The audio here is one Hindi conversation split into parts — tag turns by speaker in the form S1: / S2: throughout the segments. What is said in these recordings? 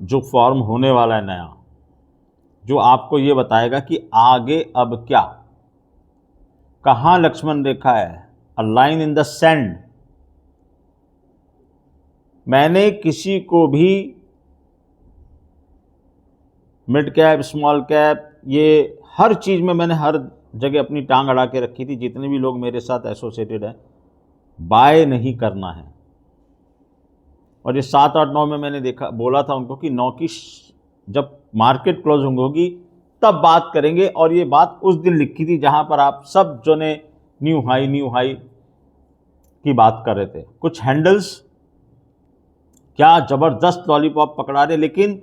S1: जो फॉर्म होने वाला है नया, जो आपको ये बताएगा कि आगे अब क्या, कहाँ लक्ष्मण रेखा है, a line in the sand. मैंने किसी को भी मिड कैप, स्मॉल कैप, ये हर चीज़ में मैंने हर जगह अपनी टांग अड़ा के रखी थी। जितने भी लोग मेरे साथ एसोसिएटेड हैं, बाय नहीं करना है। और ये 7, 8, 9 में मैंने देखा, बोला था उनको कि 9 की जब मार्केट क्लोजिंग होगी तब बात करेंगे। और ये बात उस दिन लिखी थी जहां पर आप सब जो ने न्यू हाई की बात कर रहे थे। कुछ हैंडल्स क्या ज़बरदस्त लॉलीपॉप पकड़ा रहे, लेकिन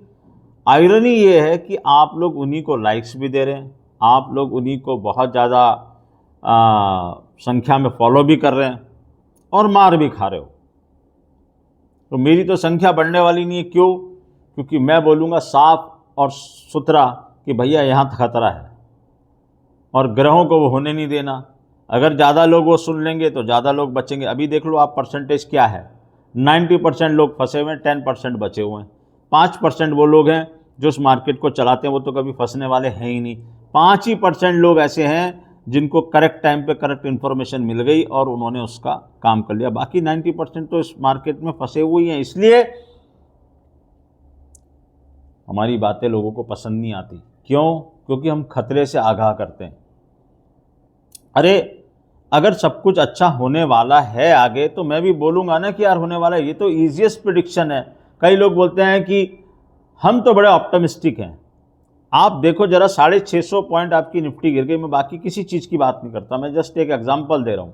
S1: आयरनी ये है कि आप लोग उन्हीं को लाइक्स भी दे रहे हैं, आप लोग उन्हीं को बहुत ज़्यादा संख्या में फॉलो भी कर रहे हैं और मार भी खा रहे हो। तो मेरी तो संख्या बढ़ने वाली नहीं है। क्यों? क्योंकि मैं बोलूँगा साफ और सुथरा कि भैया यहाँ खतरा है, और ग्रहों को वो होने नहीं देना। अगर ज़्यादा लोग वो सुन लेंगे तो ज़्यादा लोग बचेंगे। अभी देख लो आप परसेंटेज क्या है, 90% लोग फंसे हुए हैं, 10% बचे हुए हैं। 5% वो लोग हैं जो उस मार्केट को चलाते हैं, वो तो कभी फंसने वाले हैं ही नहीं। 5% लोग ऐसे हैं जिनको करेक्ट टाइम पे करेक्ट इन्फॉर्मेशन मिल गई और उन्होंने उसका काम कर लिया। बाकी 90% तो इस मार्केट में फंसे हुए ही हैं। इसलिए हमारी बातें लोगों को पसंद नहीं आती। क्यों? क्योंकि हम खतरे से आगाह करते हैं। अरे अगर सब कुछ अच्छा होने वाला है आगे, तो मैं भी बोलूँगा ना कि यार होने वाला है। ये तो ईजिएस्ट प्रिडिक्शन है। कई लोग बोलते हैं कि हम तो बड़े ऑप्टिमिस्टिक हैं। आप देखो जरा, 650 पॉइंट आपकी निफ्टी गिर गई। मैं बाकी किसी चीज़ की बात नहीं करता, मैं जस्ट एक एग्जांपल दे रहा हूँ।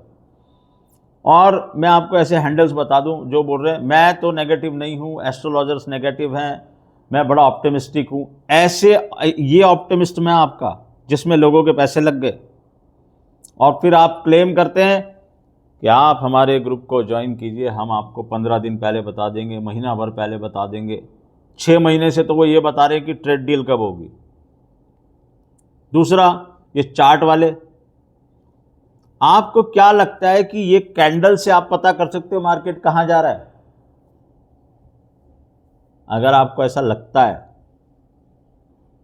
S1: और मैं आपको ऐसे हैंडल्स बता दूं जो बोल रहे हैं मैं तो नेगेटिव नहीं हूँ, एस्ट्रोलॉजर्स नेगेटिव हैं, मैं बड़ा ऑप्टिमिस्टिक हूँ। ऐसे ये ऑप्टिमिस्ट मैं आपका, जिसमें लोगों के पैसे लग गए, और फिर आप क्लेम करते हैं कि आप हमारे ग्रुप को ज्वाइन कीजिए, हम आपको 15 दिन पहले बता देंगे, महीना भर पहले बता देंगे। 6 महीने से तो वो ये बता रहे हैं कि ट्रेड डील कब होगी। दूसरा, ये चार्ट वाले, आपको क्या लगता है कि ये कैंडल से आप पता कर सकते हो मार्केट कहां जा रहा है? अगर आपको ऐसा लगता है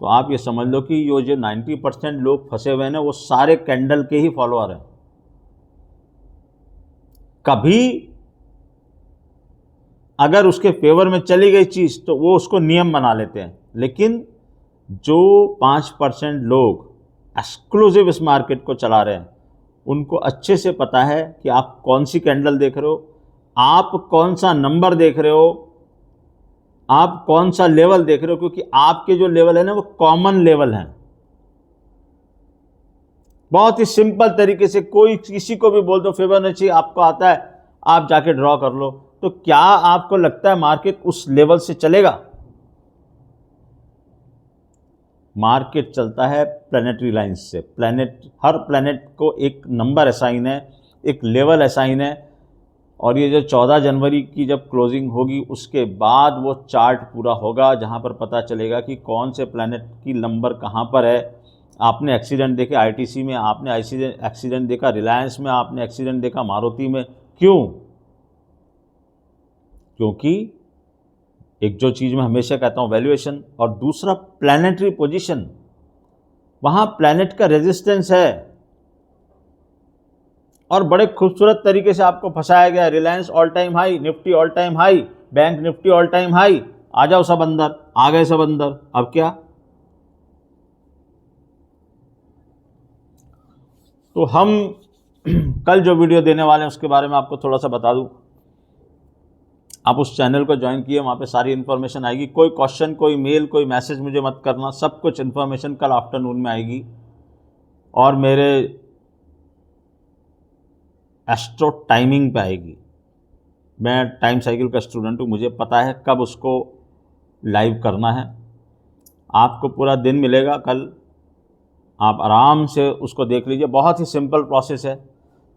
S1: तो आप ये समझ लो कि ये जो 90% लोग फंसे हुए हैं वो सारे कैंडल के ही फॉलोअर हैं। कभी अगर उसके फेवर में चली गई चीज़ तो वो उसको नियम बना लेते हैं, लेकिन जो 5% लोग एक्सक्लूसिव इस मार्केट को चला रहे हैं उनको अच्छे से पता है कि आप कौन सी कैंडल देख रहे हो, आप कौन सा नंबर देख रहे हो, आप कौन सा लेवल देख रहे हो, क्योंकि आपके जो लेवल है ना वो कॉमन लेवल हैं। बहुत ही सिंपल तरीके से कोई किसी को भी बोल दो फिबोनाची आपको आता है, आप जाके ड्रॉ कर लो, तो क्या आपको लगता है मार्केट उस लेवल से चलेगा? मार्केट चलता है प्लैनेटरी लाइंस से। हर प्लैनेट को एक नंबर असाइन है, एक लेवल असाइन है, और ये जो 14 जनवरी की जब क्लोजिंग होगी उसके बाद वो चार्ट पूरा होगा जहां पर पता चलेगा कि कौन से प्लैनेट की नंबर कहां पर है। आपने एक्सीडेंट देखे आईटीसी में, आपने एक्सीडेंट देखा रिलायंस में, आपने एक्सीडेंट देखा मारुति में। क्यों? क्योंकि एक जो चीज़ मैं हमेशा कहता हूँ वैल्यूएशन, और दूसरा प्लैनेटरी पोजीशन, वहाँ प्लैनेट का रेजिस्टेंस है। और बड़े खूबसूरत तरीके से आपको फंसाया गया। Reliance all time high, Nifty all time high, bank Nifty all time high, आ जाओ सब अंदर, आ गए सब अंदर, अब क्या? तो हम कल जो वीडियो देने वाले हैं उसके बारे में आपको थोड़ा सा बता दूं। आप उस चैनल को ज्वाइन किए, वहाँ पे सारी इन्फॉर्मेशन आएगी। कोई क्वेश्चन, कोई मेल, कोई मैसेज मुझे मत करना, सब कुछ इन्फॉर्मेशन कल आफ्टरनून में आएगी। और मेरे एस्ट्रो टाइमिंग पे आएगी। मैं टाइम साइकिल का स्टूडेंट हूँ, मुझे पता है कब उसको लाइव करना है। आपको पूरा दिन मिलेगा कल, आप आराम से उसको देख लीजिए। बहुत ही सिंपल प्रोसेस है,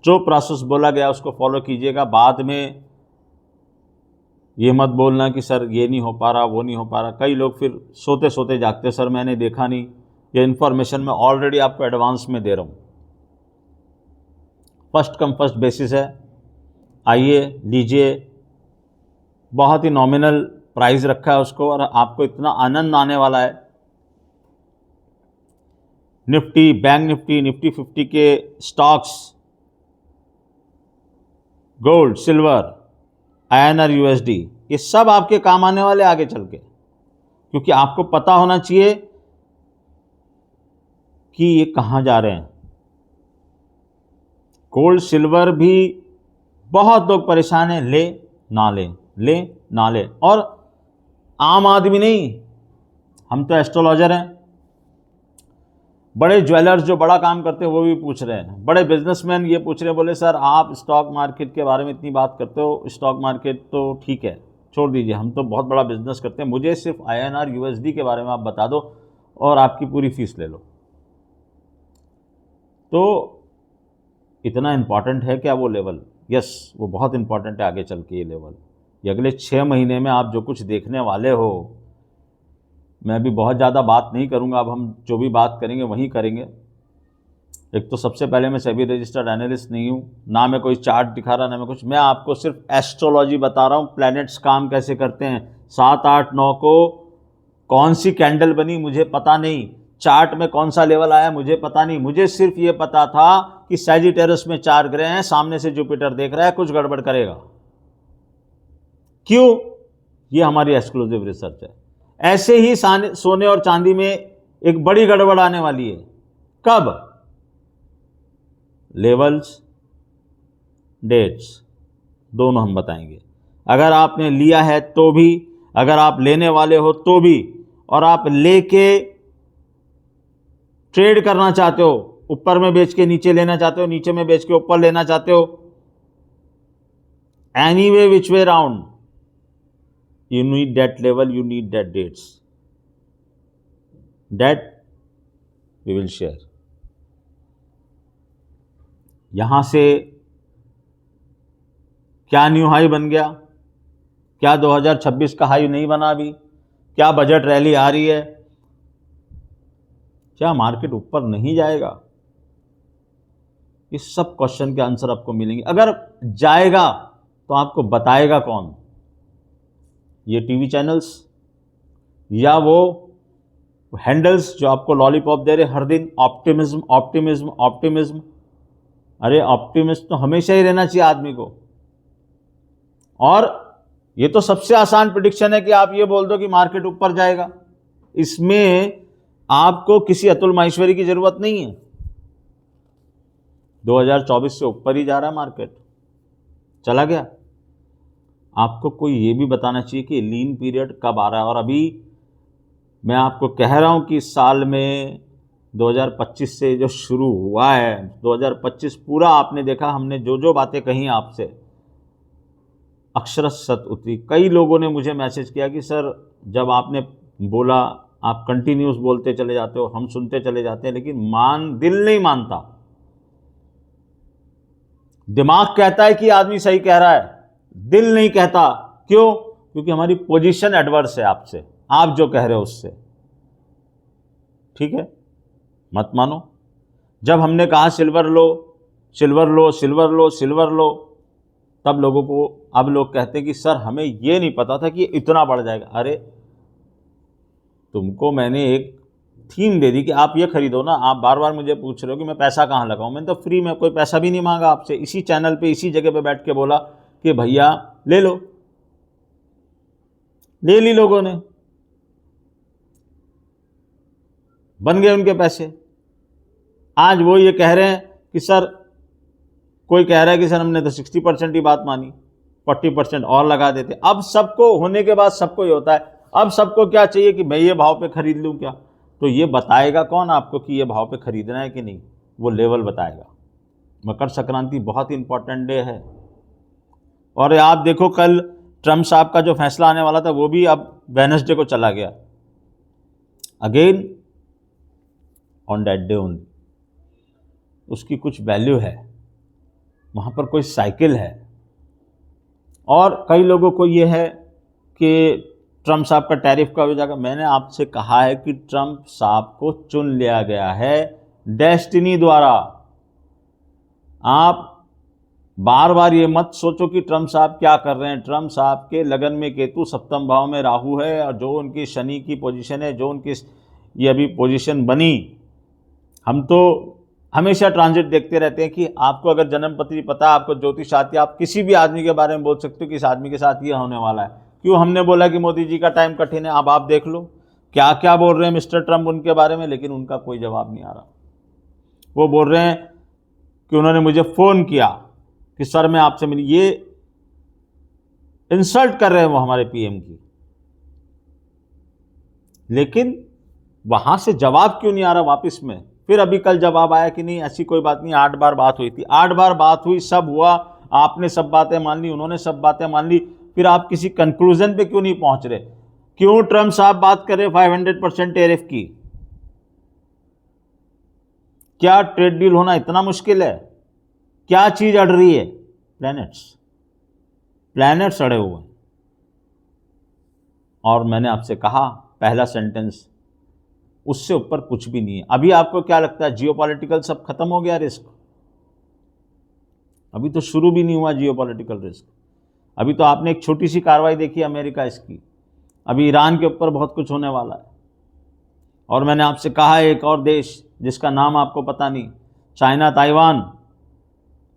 S1: जो प्रोसेस बोला गया उसको फॉलो कीजिएगा। बाद में ये मत बोलना कि सर ये नहीं हो पा रहा, वो नहीं हो पा रहा। कई लोग फिर सोते सोते जागते, सर मैंने देखा नहीं। ये इन्फॉर्मेशन मैं ऑलरेडी आपको एडवांस में दे रहा हूँ। फर्स्ट कम फर्स्ट बेसिस है, आइए लीजिए। बहुत ही नॉमिनल प्राइस रखा है उसको, और आपको इतना आनंद आने वाला है। निफ्टी, बैंक निफ्टी, निफ्टी 50 के stocks, gold, silver, INR USD, ये सब आपके काम आने वाले आगे चल के, क्योंकि आपको पता होना चाहिए कि ये कहाँ जा रहे हैं। गोल्ड सिल्वर भी बहुत लोग परेशान हैं, ले ना ले, ले ना ले। और आम आदमी नहीं, हम तो एस्ट्रोलॉजर हैं, बड़े ज्वेलर्स जो बड़ा काम करते हैं वो भी पूछ रहे हैं, बड़े बिजनेसमैन ये पूछ रहे हैं, बोले सर आप स्टॉक मार्केट के बारे में इतनी बात करते हो, स्टॉक मार्केट तो ठीक है छोड़ दीजिए, हम तो बहुत बड़ा बिजनेस करते हैं, मुझे सिर्फ INR USD के बारे में आप बता दो और आपकी पूरी फीस ले लो। तो इतना इम्पॉर्टेंट है क्या वो लेवल? यस, वो बहुत इम्पॉर्टेंट है आगे चल के ये लेवल। ये अगले 6 महीने में आप जो कुछ देखने वाले हो, मैं अभी बहुत ज़्यादा बात नहीं करूंगा, अब हम जो भी बात करेंगे वहीं करेंगे। एक तो सबसे पहले मैं सेबी रजिस्टर्ड एनालिस्ट नहीं हूँ, ना मैं कोई चार्ट दिखा रहा, ना मैं कुछ, मैं आपको सिर्फ एस्ट्रोलॉजी बता रहा हूँ, प्लैनेट्स काम कैसे करते हैं। 7, 8, 9 को कौन सी कैंडल बनी मुझे पता नहीं, चार्ट में कौन सा लेवल आया मुझे पता नहीं, मुझे सिर्फ ये पता था कि सैजिटेरस में 4 ग्रह हैं, सामने से जुपिटर देख रहा है, कुछ गड़बड़ करेगा। क्यों? ये हमारी एक्सक्लूसिव रिसर्च है। ऐसे ही सोने और चांदी में एक बड़ी गड़बड़ आने वाली है। कब? लेवल्स, डेट्स, दोनों हम बताएंगे। अगर आपने लिया है तो भी, अगर आप लेने वाले हो तो भी, और आप लेके ट्रेड करना चाहते हो, ऊपर में बेच के नीचे लेना चाहते हो, नीचे में बेच के ऊपर लेना चाहते हो, any way which way round, you need that level, you need that dates, that we will share। यहां से क्या न्यू हाई बन गया? क्या 2026 का हाई नहीं बना अभी? क्या बजट रैली आ रही है? क्या मार्केट ऊपर नहीं जाएगा? इस सब क्वेश्चन के आंसर आपको मिलेंगे। अगर जाएगा तो आपको बताएगा कौन? ये टीवी चैनल्स या वो हैंडल्स जो आपको लॉलीपॉप दे रहे हर दिन, ऑप्टिमिज्म ऑप्टिमिज्म ऑप्टिमिज्म। अरे ऑप्टिमिस्ट तो हमेशा ही रहना चाहिए आदमी को। और ये तो सबसे आसान प्रेडिक्शन है कि आप ये बोल दो कि मार्केट ऊपर जाएगा, इसमें आपको किसी अतुल माहेश्वरी की जरूरत नहीं है। 2024 से ऊपर ही जा रहा है मार्केट, चला गया। आपको कोई ये भी बताना चाहिए कि लीन पीरियड कब आ रहा है। और अभी मैं आपको कह रहा हूं कि इस साल में 2025 से जो शुरू हुआ है, 2025 पूरा आपने देखा, हमने जो जो बातें कही आपसे अक्षरश सत उतरी। कई लोगों ने मुझे मैसेज किया कि सर जब आपने बोला, आप कंटिन्यूस बोलते चले जाते हो, हम सुनते चले जाते हैं, लेकिन दिल नहीं मानता। दिमाग कहता है कि आदमी सही कह रहा है, दिल नहीं कहता। क्यों? क्योंकि हमारी पोजीशन एडवर्स है आपसे, आप जो कह रहे हो उससे। ठीक है, मत मानो। जब हमने कहा सिल्वर लो सिल्वर लो सिल्वर लो सिल्वर लो, तब लोगों को, अब लोग कहते कि सर हमें ये नहीं पता था कि इतना बढ़ जाएगा। अरे तुमको मैंने एक थीम दे दी कि आप ये खरीदो ना। आप बार बार मुझे पूछ रहे हो कि मैं पैसा कहाँ लगाऊं। मैंने तो फ्री में, कोई पैसा भी नहीं मांगा आपसे, इसी चैनल पे इसी जगह पे बैठ के बोला कि भैया ले लो, ले ली लोगों ने, बन गए उनके पैसे। आज वो ये कह रहे हैं कि सर, कोई कह रहा है कि सर हमने तो 60% ही बात मानी, 40% और लगा देते। अब सबको होने के बाद सबको ये होता है, अब सबको क्या चाहिए कि मैं ये भाव पे खरीद लूं क्या? तो ये बताएगा कौन आपको कि ये भाव पे खरीदना है कि नहीं? वो लेवल बताएगा। मकर संक्रांति बहुत इंपॉर्टेंट डे है। और आप देखो कल ट्रम्प साहब का जो फैसला आने वाला था वो भी अब वेडनेसडे को चला गया। Again on that day only उसकी कुछ वैल्यू है, वहाँ पर कोई साइकिल है। और कई लोगों को ये है कि ट्रम्प साहब का टैरिफ का हो जाएगा। मैंने आपसे कहा है कि ट्रम्प साहब को चुन लिया गया है डेस्टिनी द्वारा। आप बार बार ये मत सोचो कि ट्रम्प साहब क्या कर रहे हैं। ट्रम्प साहब के लगन में केतु, सप्तम भाव में राहु है, और जो उनकी शनि की पोजीशन है, जो उनकी ये अभी पोजीशन बनी, हम तो हमेशा ट्रांजिट देखते रहते हैं कि आपको अगर जन्म पत्री पता है, आपको ज्योतिष आती है, आप किसी भी आदमी के बारे में बोल सकते हो कि इस आदमी के साथ ये होने वाला है। क्यों हमने बोला कि मोदी जी का टाइम कठिन है? अब आप देख लो क्या क्या बोल रहे हैं मिस्टर ट्रम्प उनके बारे में, लेकिन उनका कोई जवाब नहीं आ रहा। वो बोल रहे हैं कि उन्होंने मुझे फ़ोन किया कि सर मैं आपसे मिली, ये इंसल्ट कर रहे हैं वो हमारे पीएम की, लेकिन वहां से जवाब क्यों नहीं आ रहा वापस में? फिर अभी कल जवाब आया कि नहीं ऐसी कोई बात नहीं, 8 बार बात हुई थी। 8 बार बात हुई, सब हुआ, आपने सब बातें मान ली, उन्होंने सब बातें मान ली, फिर आप किसी कंक्लूजन पे क्यों नहीं पहुंच रहे? क्यों ट्रम्प साहब बात कर रहे 500% टैरिफ की? क्या ट्रेड डील होना इतना मुश्किल है? क्या चीज अड़ रही है? प्लैनेट्स अड़े हुए हैं। और मैंने आपसे कहा पहला सेंटेंस, उससे ऊपर कुछ भी नहीं है। अभी आपको क्या लगता है जियोपॉलिटिकल सब खत्म हो गया रिस्क? अभी तो शुरू भी नहीं हुआ जियोपॉलिटिकल रिस्क। अभी तो आपने एक छोटी सी कार्रवाई देखी अमेरिका इसकी, अभी ईरान के ऊपर बहुत कुछ होने वाला है। और मैंने आपसे कहा एक और देश जिसका नाम आपको पता नहीं, चाइना, ताइवान,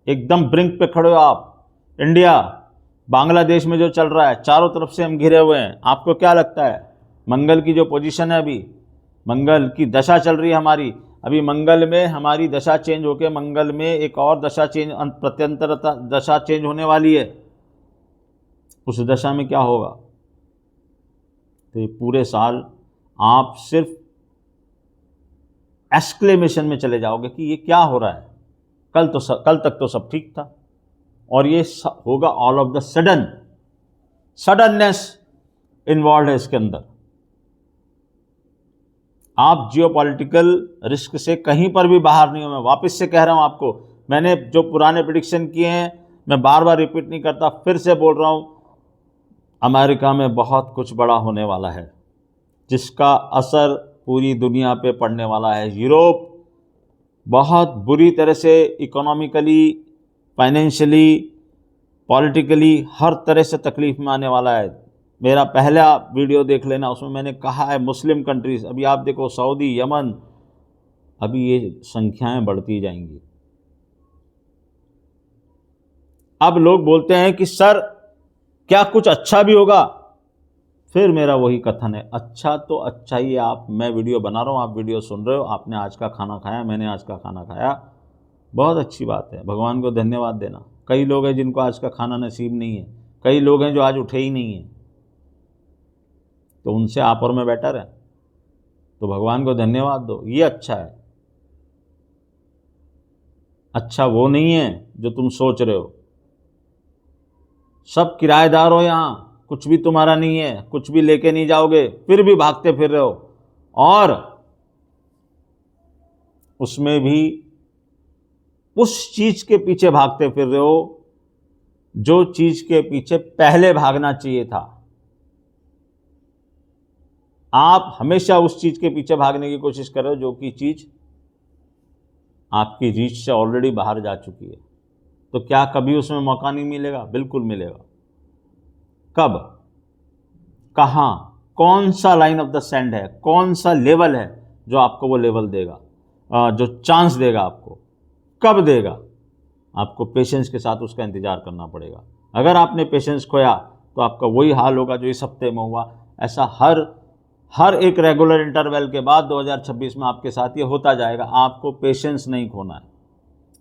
S1: एकदम ब्रिंक पे खड़े हो आप। इंडिया, बांग्लादेश में जो चल रहा है, चारों तरफ से हम घिरे हुए हैं। आपको क्या लगता है मंगल की जो पोजीशन है, अभी मंगल की दशा चल रही है हमारी, अभी मंगल में हमारी दशा चेंज होकर मंगल में एक और दशा चेंज, प्रत्यंतर दशा चेंज होने वाली है। उस दशा में क्या होगा? तो ये पूरे साल आप सिर्फ एक्सक्लेमेशन में चले जाओगे कि ये क्या हो रहा है। कल तक तो सब ठीक था, और ये होगा all of the suddenness involve है इसके अंदर। आप जियोपॉलिटिकल रिस्क से कहीं पर भी बाहर नहीं हो। मैं वापस से कह रहा हूं आपको, मैंने जो पुराने प्रेडिक्शन किए हैं मैं बार बार रिपीट नहीं करता, फिर से बोल रहा हूं, अमेरिका में बहुत कुछ बड़ा होने वाला है जिसका असर पूरी दुनिया पे पड़ने वाला है। यूरोप बहुत बुरी तरह से इकोनॉमिकली, फाइनेंशियली, पॉलिटिकली हर तरह से तकलीफ में आने वाला है। मेरा पहला वीडियो देख लेना, उसमें मैंने कहा है मुस्लिम कंट्रीज, अभी आप देखो सऊदी, यमन, अभी ये संख्याएं बढ़ती जाएंगी। अब लोग बोलते हैं कि सर क्या कुछ अच्छा भी होगा? फिर मेरा वही कथन है, अच्छा तो अच्छा ही है। आप, मैं वीडियो बना रहा हूँ, आप वीडियो सुन रहे हो, आपने आज का खाना खाया, मैंने आज का खाना खाया, बहुत अच्छी बात है, भगवान को धन्यवाद देना। कई लोग हैं जिनको आज का खाना नसीब नहीं है, कई लोग हैं जो आज उठे ही नहीं हैं, तो उनसे आप और मैं बेटर है, तो भगवान को धन्यवाद दो, ये अच्छा है। अच्छा वो नहीं है जो तुम सोच रहे हो। सब किराएदार हो, यहाँ कुछ भी तुम्हारा नहीं है, कुछ भी लेके नहीं जाओगे, फिर भी भागते फिर रहे हो, और उसमें भी उस चीज के पीछे भागते फिर रहे हो जो चीज के पीछे पहले भागना चाहिए था। आप हमेशा उस चीज के पीछे भागने की कोशिश कर रहे हो जो कि चीज आपकी रीच से ऑलरेडी बाहर जा चुकी है। तो क्या कभी उसमें मौका नहीं मिलेगा? बिल्कुल मिलेगा। कब, कहां, कौन सा लाइन ऑफ द सैंड है, कौन सा लेवल है जो आपको वो लेवल देगा, जो चांस देगा आपको? कब देगा? आपको पेशेंस के साथ उसका इंतजार करना पड़ेगा। अगर आपने पेशेंस खोया तो आपका वही हाल होगा जो इस हफ्ते में हुआ। ऐसा हर एक रेगुलर इंटरवल के बाद 2026 में आपके साथ ये होता जाएगा। आपको पेशेंस नहीं खोना है।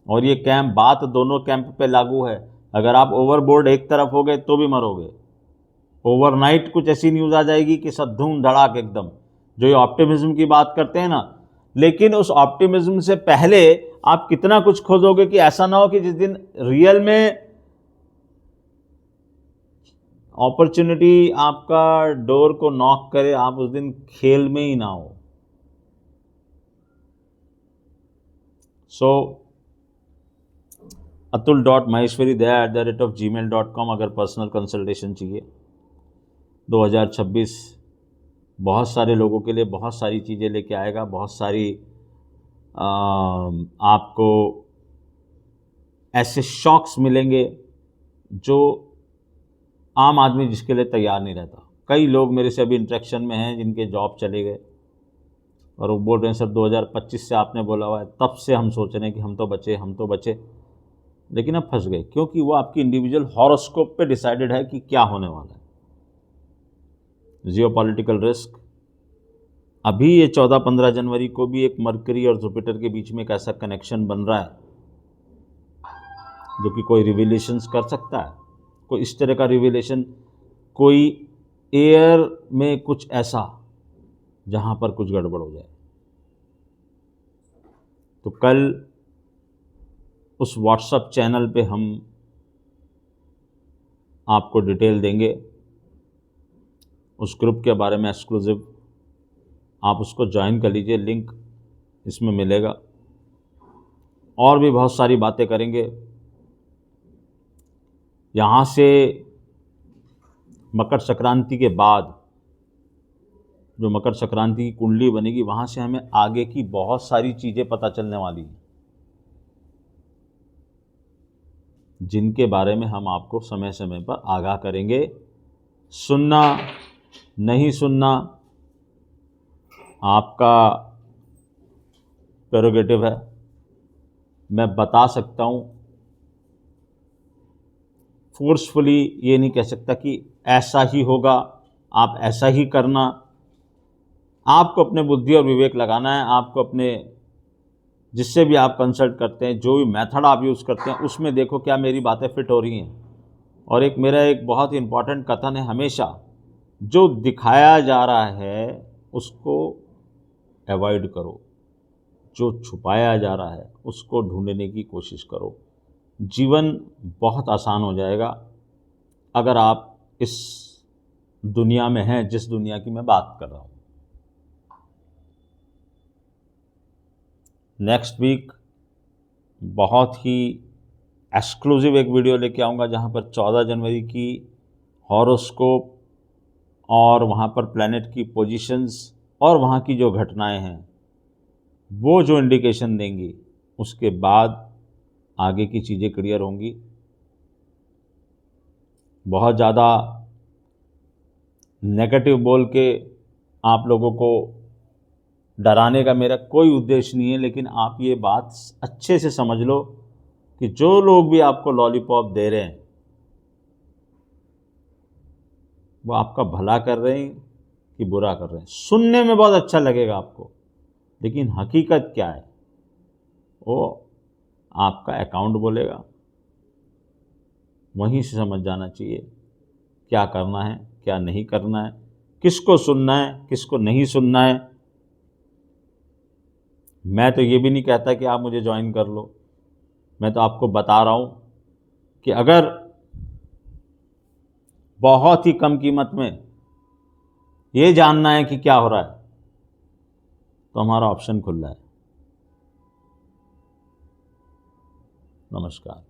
S1: और ये कैंप, बात दोनों कैंप पे लागू है। अगर आप ओवरबोर्ड एक तरफ हो गए तो भी मरोगे। ओवरनाइट कुछ ऐसी न्यूज़ आ जाएगी कि सब धूम धड़ाक एकदम, जो ये ऑप्टिमिज्म की बात करते हैं ना, लेकिन उस ऑप्टिमिज्म से पहले आप कितना कुछ खोदोगे कि ऐसा ना हो कि जिस दिन रियल में अपॉर्चुनिटी आपका डोर को नॉक करे, आप उस दिन खेल में ही ना हो। सो atul.maheshwari@gmail.com अगर पर्सनल कंसल्टेशन चाहिए। 2026 बहुत सारे लोगों के लिए बहुत सारी चीज़ें लेके आएगा, बहुत सारी आपको ऐसे शॉक्स मिलेंगे जो आम आदमी जिसके लिए तैयार नहीं रहता। कई लोग मेरे से अभी इंटरेक्शन में हैं जिनके जॉब चले गए और वो बोल रहे हैं सर 2025 से आपने बोला हुआ है, तब से हम सोच रहे हैं कि हम तो बचे, लेकिन अब फंस गए, क्योंकि वो आपकी इंडिविजुअल हॉरोस्कोप पे डिसाइडेड है कि क्या होने वाला है। जियोपॉलिटिकल रिस्क, अभी ये 14-15 जनवरी को भी एक मरकरी और जुपिटर के बीच में एक ऐसा कनेक्शन बन रहा है जो कि कोई रिविलेशंस कर सकता है, कोई इस तरह का रिविलेशन, कोई एयर में कुछ ऐसा जहां पर कुछ गड़बड़ हो जाए। तो कल उस व्हाट्सएप चैनल पे हम आपको डिटेल देंगे, उस ग्रुप के बारे में एक्सक्लूसिव, आप उसको ज्वाइन कर लीजिए, लिंक इसमें मिलेगा। और भी बहुत सारी बातें करेंगे। यहाँ से मकर संक्रांति के बाद जो मकर संक्रांति की कुंडली बनेगी, वहाँ से हमें आगे की बहुत सारी चीज़ें पता चलने वाली हैं, जिनके बारे में हम आपको समय समय पर आगाह करेंगे। सुनना नहीं सुनना आपका प्रेरोगेटिव है। मैं बता सकता हूँ, फोर्सफुली ये नहीं कह सकता कि ऐसा ही होगा, आप ऐसा ही करना। आपको अपने बुद्धि और विवेक लगाना है। आपको अपने, जिससे भी आप कंसल्ट करते हैं, जो भी मेथड आप यूज़ करते हैं, उसमें देखो क्या मेरी बातें फिट हो रही हैं। और मेरा एक बहुत ही इम्पॉर्टेंट कथन है, हमेशा जो दिखाया जा रहा है उसको अवॉइड करो, जो छुपाया जा रहा है उसको ढूंढने की कोशिश करो। जीवन बहुत आसान हो जाएगा अगर आप इस दुनिया में हैं जिस दुनिया की मैं बात कर रहा हूँ। नेक्स्ट वीक बहुत ही एक्सक्लूसिव एक वीडियो लेके आऊँगा जहाँ पर 14 जनवरी की हॉरोस्कोप और वहाँ पर प्लैनेट की पोजीशंस और वहाँ की जो घटनाएं हैं वो जो इंडिकेशन देंगी, उसके बाद आगे की चीज़ें क्लियर होंगी। बहुत ज़्यादा नेगेटिव बोल के आप लोगों को डराने का मेरा कोई उद्देश्य नहीं है, लेकिन आप ये बात अच्छे से समझ लो कि जो लोग भी आपको लॉलीपॉप दे रहे हैं वो आपका भला कर रहे हैं कि बुरा कर रहे हैं। सुनने में बहुत अच्छा लगेगा आपको, लेकिन हकीकत क्या है वो आपका अकाउंट बोलेगा। वहीं से समझ जाना चाहिए क्या करना है, क्या नहीं करना है, किसको सुनना है, किसको नहीं सुनना है। मैं तो ये भी नहीं कहता कि आप मुझे ज्वाइन कर लो, मैं तो आपको बता रहा हूँ कि अगर बहुत ही कम कीमत में ये जानना है कि क्या हो रहा है तो हमारा ऑप्शन खुला है। नमस्कार।